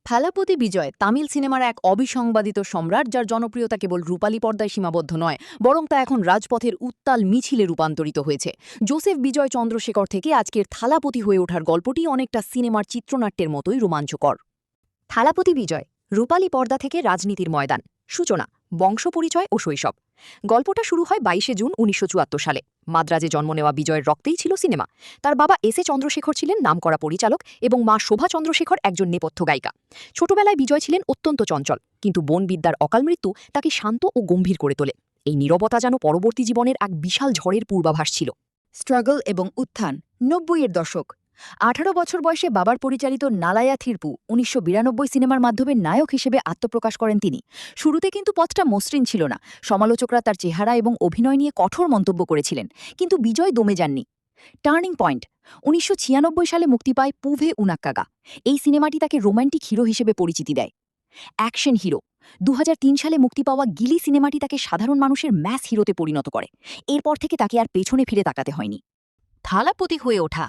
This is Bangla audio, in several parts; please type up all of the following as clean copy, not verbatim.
থালাপতি বিজয় তামিল সিনেমার এক অবিসংবাদিত সম্রাট, যার জনপ্রিয়তা কেবল রূপালী পর্দায় সীমাবদ্ধ নয়, বরং তা এখন রাজপথের উত্তাল মিছিলে রূপান্তরিত হয়েছে। জোসেফ বিজয় চন্দ্রশেখর থেকে আজকের থালাপতি হয়ে ওঠার গল্পটি অনেকটা সিনেমার চিত্রনাট্যের মতোই রোমাঞ্চকর। থালাপতি বিজয় রূপালী পর্দা থেকে রাজনীতির ময়দান, সূচনা, বংশপরিচয় ও শৈশব। গল্পটা শুরু হয় ২২শে জুন ১৯৭৪ সালে। মাদ্রাজে জন্ম নেওয়া বিজয়ের রক্তেই ছিল সিনেমা। তার বাবা এস এ চন্দ্রশেখর ছিলেন নামকরা পরিচালক এবং মা শোভা চন্দ্রশেখর একজন নেপথ্য গায়িকা। ছোটবেলায় বিজয় ছিলেন অত্যন্ত চঞ্চল, কিন্তু বোন বিদ্যার অকাল মৃত্যু তাকে শান্ত ও গম্ভীর করে তোলে। এই নীরবতা যেন পরবর্তী জীবনের এক বিশাল ঝড়ের পূর্বাভাস ছিল। স্ট্রাগল এবং উত্থান, ৯০-এর দশক। ১৮ বছর বয়সে বাবার পরিচালিত নালায়া থিরপু ১৯৯২ সিনেমার মাধ্যমে নায়ক হিসেবে আত্মপ্রকাশ করেন তিনি। শুরুতে কিন্তু পথটা মসৃণ ছিল না। সমালোচকরা তার চেহারা এবং অভিনয় নিয়ে কঠোর মন্তব্য করেছিলেন, কিন্তু বিজয় দমে যাননি। টার্নিং পয়েন্ট, ১৯৯৬ সালে মুক্তি পায় পুভে উনাক্কাগা। এই সিনেমাটি তাকে রোম্যান্টিক হিরো হিসেবে পরিচিতি দেয়। অ্যাকশন হিরো, ২০০৩ সালে মুক্তি পাওয়া গিলি সিনেমাটি তাকে সাধারণ মানুষের ম্যাস হিরোতে পরিণত করে। এরপর থেকে তাকে আর পেছনে ফিরে তাকাতে হয়নি। থালাপতি হয়ে ওঠা।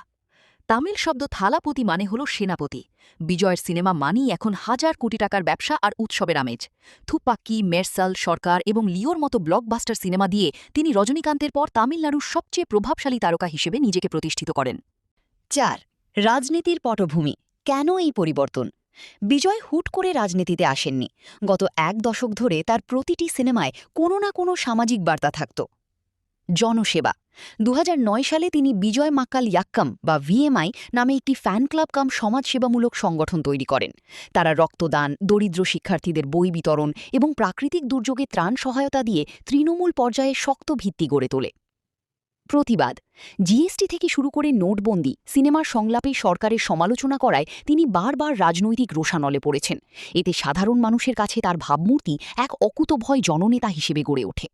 তামিল শব্দ থালাপতি মানে হল সেনাপতি। বিজয়ের সিনেমা মানেই এখন হাজার কোটি টাকার ব্যবসা আর উৎসবের আমেজ। থুপ্পাক্কি, মেরসাল, সরকার এবং লিওর মতো ব্লকবাস্টার সিনেমা দিয়ে তিনি রজনীকান্তের পর তামিলনাড়ুর সবচেয়ে প্রভাবশালী তারকা হিসেবে নিজেকে প্রতিষ্ঠিত করেন। ৪. রাজনীতির পটভূমি। কেন এই পরিবর্তন? বিজয় হুট করে রাজনীতিতে আসেননি। গত এক দশক ধরে তার প্রতিটি সিনেমায় কোনো না কোনো সামাজিক বার্তা থাকত। জনসেবা, ২০০৯ সালে তিনি বিজয় মাক্কাল ইয়াক্কাম বা ভিএমআই নামে একটি ফ্যান ক্লাব কাম সমাজসেবামূলক সংগঠন তৈরি করেন। তারা রক্তদান, দরিদ্র শিক্ষার্থীদের বই বিতরণ এবং প্রাকৃতিক দুর্যোগে ত্রাণ সহায়তা দিয়ে তৃণমূল পর্যায়ে শক্ত ভিত্তি গড়ে তোলে। প্রতিবাদ, জিএসটি থেকে শুরু করে নোটবন্দি, সিনেমার সংলাপে সরকারের সমালোচনা করায় তিনি বারবার রাজনৈতিক রোষানলে পড়েছেন। এতে সাধারণ মানুষের কাছে তার ভাবমূর্তি এক অকুতভয় জননেতা হিসেবে গড়ে ওঠে।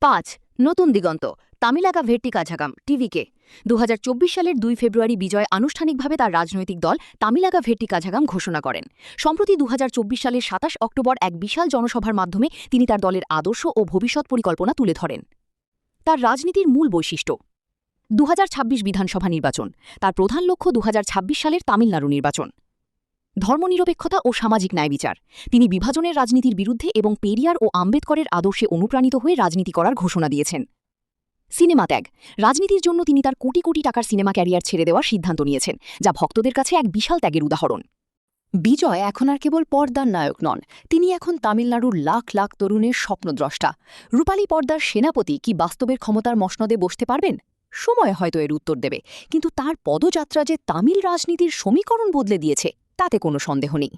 ৫. নতুন দিগন্ত, তামিলাগা ভেট্টি কাঝাগাম, টিভিকে। ২০২৪ সালের ২ ফেব্রুয়ারি বিজয় আনুষ্ঠানিকভাবে তার রাজনৈতিক দল তামিলাগা ভেট্টি কাঝাগাম ঘোষণা করেন। সম্প্রতি ২০২৪ সালের ২৭ অক্টোবর এক বিশাল জনসভার মাধ্যমে তিনি তার দলের আদর্শ ও ভবিষ্যৎ পরিকল্পনা তুলে ধরেন। তার রাজনীতির মূল বৈশিষ্ট্য: ২০২৬ বিধানসভা নির্বাচন, তার প্রধান লক্ষ্য ২০২৬ সালের তামিলনাড়ু নির্বাচন। ধর্মনিরপেক্ষতা ও সামাজিক ন্যায় বিচার, তিনি বিভাজনের রাজনীতির বিরুদ্ধে এবং পেরিয়ার ও আম্বেদকরের আদর্শে অনুপ্রাণিত হয়ে রাজনীতি করার ঘোষণা দিয়েছেন। সিনেমা ত্যাগ, রাজনীতির জন্য তিনি তার কোটি কোটি টাকার সিনেমা ক্যারিয়ার ছেড়ে দেওয়ার সিদ্ধান্ত নিয়েছেন, যা ভক্তদের কাছে এক বিশাল ত্যাগের উদাহরণ। বিজয় এখন আর কেবল পর্দার নায়ক নন, তিনি এখন তামিলনাড়ুর লাখ লাখ তরুণের স্বপ্নদ্রষ্টা। রূপালী পর্দার সেনাপতি কি বাস্তবের ক্ষমতার মসনদে বসতে পারবেন? সময় হয়তো এর উত্তর দেবে, কিন্তু তার পদযাত্রা যে তামিল রাজনীতির সমীকরণ বদলে দিয়েছে তাতে কোনো সন্দেহ নেই।